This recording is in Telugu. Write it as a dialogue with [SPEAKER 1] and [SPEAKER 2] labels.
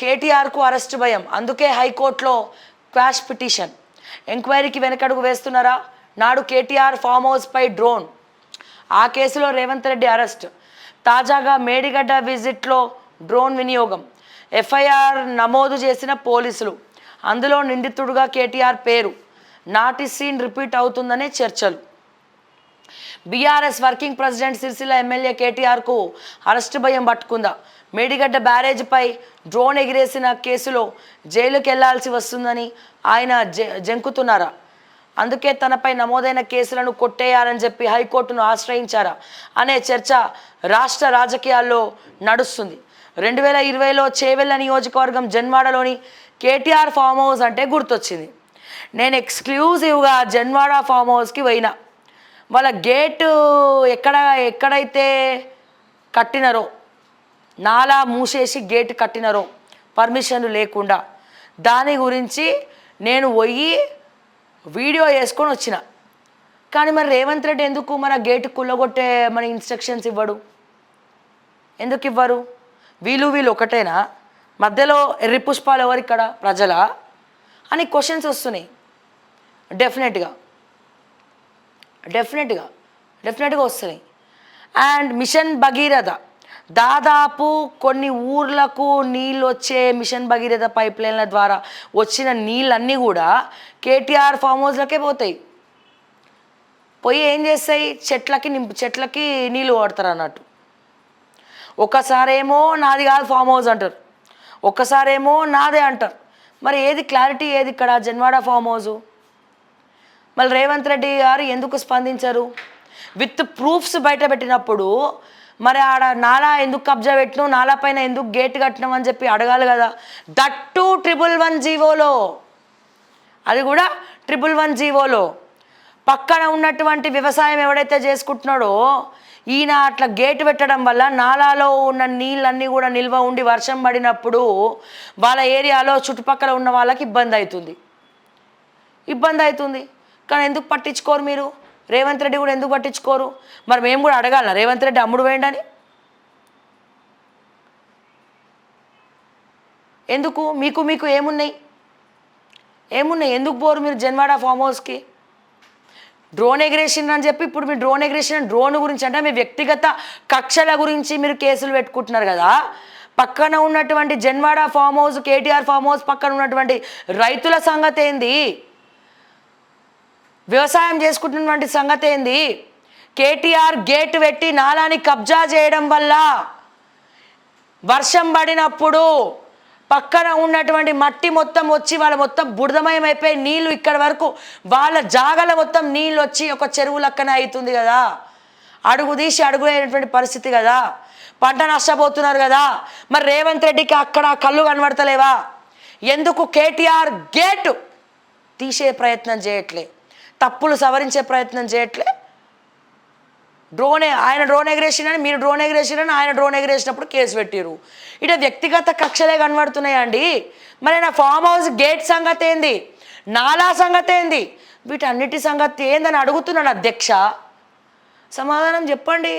[SPEAKER 1] కేటీఆర్కు అరెస్ట్ భయం, అందుకే హైకోర్టులో క్వాష్ పిటిషన్. ఎంక్వైరీకి వెనకడుగు వేస్తున్నారా? నాడు కేటీఆర్ ఫామ్ హౌస్పై డ్రోన్, ఆ కేసులో రేవంత్ రెడ్డి అరెస్ట్. తాజాగా మేడిగడ్డ విజిట్లో డ్రోన్ వినియోగం, ఎఫ్ఐఆర్ నమోదు చేసిన పోలీసులు. అందులో నిందితుడుగా కేటీఆర్ పేరు. నాటి సీన్ రిపీట్ అవుతుందనే చర్చలు. BRS working president Sircilla MLA కేటీఆర్కు అరెస్టు భయం పట్టుకుందా? మేడిగడ్డ బ్యారేజ్పై డ్రోన్ ఎగిరేసిన కేసులో జైలుకి వెళ్లాల్సి వస్తుందని ఆయన జంకుతున్నారా? అందుకే తనపై నమోదైన కేసులను కొట్టేయాలని చెప్పి హైకోర్టును ఆశ్రయించారా అనే చర్చ రాష్ట్ర రాజకీయాల్లో నడుస్తుంది. 2020లో చేవెళ్ల నియోజకవర్గం జన్వాడలోని కేటీఆర్ ఫామ్ హౌస్ అంటే గుర్తొచ్చింది. నేను ఎక్స్క్లూజివ్గా జన్వాడ ఫామ్ హౌస్కి పోయినా. వాళ్ళ గేటు ఎక్కడైతే కట్టినారో, నాలా మూసేసి గేటు కట్టినారో పర్మిషన్ లేకుండా, దాని గురించి నేను పోయి వీడియో వేసుకొని వచ్చిన. కానీ మరి రేవంత్ రెడ్డి ఎందుకు మన గేటు కుల్లగొట్టే మన ఇన్స్ట్రక్షన్స్ ఇవ్వడు? ఎందుకు ఇవ్వరు? వీళ్ళు ఒకటేనా? మధ్యలో ఎర్రి పుష్పాలు ఎవరు ఇక్కడ? ప్రజలా అని క్వశ్చన్స్ వస్తున్నాయి. డెఫినెట్గా వస్తున్నాయి. అండ్ మిషన్ భగీరథ, దాదాపు కొన్ని ఊర్లకు నీళ్ళు వచ్చే మిషన్ భగీరథ పైప్ లైన్ల ద్వారా వచ్చిన నీళ్ళన్నీ కూడా కేటీఆర్ ఫామ్ హౌస్లకే పోతాయి. పోయి ఏం చేస్తాయి? చెట్లకి నీళ్ళు వాడతారు అన్నట్టు. ఒకసారేమో నాది కాదు ఫామ్ హౌస్ అంటారు, ఒక్కసారేమో నాదే అంటారు. మరి ఏది క్లారిటీ? ఏది ఇక్కడ జన్వాడ ఫామ్ హౌజు? మళ్ళీ రేవంత్ రెడ్డి గారు ఎందుకు స్పందించరు? విత్ ప్రూఫ్స్ బయట పెట్టినప్పుడు మరి ఆడ నాలా ఎందుకు కబ్జా పెట్టినావు, నాలా పైన ఎందుకు గేట్ కట్టినాం అని చెప్పి అడగాలి కదా. దట్టు 111 జీవోలో, అది కూడా 111 జీవోలో. పక్కన ఉన్నటువంటి వ్యవసాయం ఎవడైతే చేసుకుంటున్నాడో ఈయన అట్లా గేటు పెట్టడం వల్ల నాలాలో ఉన్న నీళ్ళన్నీ కూడా నిల్వ ఉండి వర్షం పడినప్పుడు వాళ్ళ ఏరియాలో చుట్టుపక్కల ఉన్న వాళ్ళకి ఇబ్బంది అవుతుంది. కానీ ఎందుకు పట్టించుకోరు మీరు? రేవంత్ రెడ్డి కూడా ఎందుకు పట్టించుకోరు? మరి మేము కూడా అడగాల రేవంత్ రెడ్డి అమ్ముడు వేయండి? ఎందుకు? మీకు ఏమున్నాయి? ఎందుకు పోరు మీరు జన్వాడ ఫామ్ హౌస్కి? డ్రోన్ ఎగ్రేషన్ అని చెప్పి ఇప్పుడు మీరు డ్రోన్ గురించి అంటే మీ వ్యక్తిగత కక్షల గురించి మీరు కేసులు పెట్టుకుంటున్నారు కదా. పక్కన ఉన్నటువంటి Janwada farm house, KTR farm house పక్కన ఉన్నటువంటి రైతుల సంగతి ఏంది? వ్యవసాయం చేసుకుంటున్నటువంటి సంగతి ఏంది? కేటీఆర్ గేటు పెట్టి నాలాని కబ్జా చేయడం వల్ల వర్షం పడినప్పుడు పక్కన ఉన్నటువంటి మట్టి మొత్తం వచ్చి వాళ్ళ మొత్తం బురదమయం అయిపోయి నీళ్ళు ఇక్కడ వరకు వాళ్ళ జాగల మొత్తం నీళ్ళు వచ్చి ఒక చెరువు లెక్కన అవుతుంది కదా. అడుగు తీసి అడుగు అయినటువంటి పరిస్థితి కదా. పంట నష్టపోతున్నారు కదా. మరి రేవంత్ రెడ్డికి అక్కడ కళ్ళు కనబడతలేవా? ఎందుకు కేటీఆర్ గేటు తీసే ప్రయత్నం చేయట్లే? తప్పులు సవరించే ప్రయత్నం చేయట్లే? ఆయన డ్రోన్ ఎగరేషన్ అని, మీరు డ్రోన్ ఎగరేషన్ అని, ఆయన డ్రోన్ ఎగరేసినప్పుడు కేసు పెట్టిరు. ఇటు వ్యక్తిగత కక్షలే కనబడుతున్నాయండి. మరి నా ఫామ్ హౌస్ గేట్ సంగతి ఏంది? నాలా సంగతి ఏంది? వీటన్నిటి సంగతి ఏందని అడుగుతున్నాను అధ్యక్ష. సమాధానం చెప్పండి.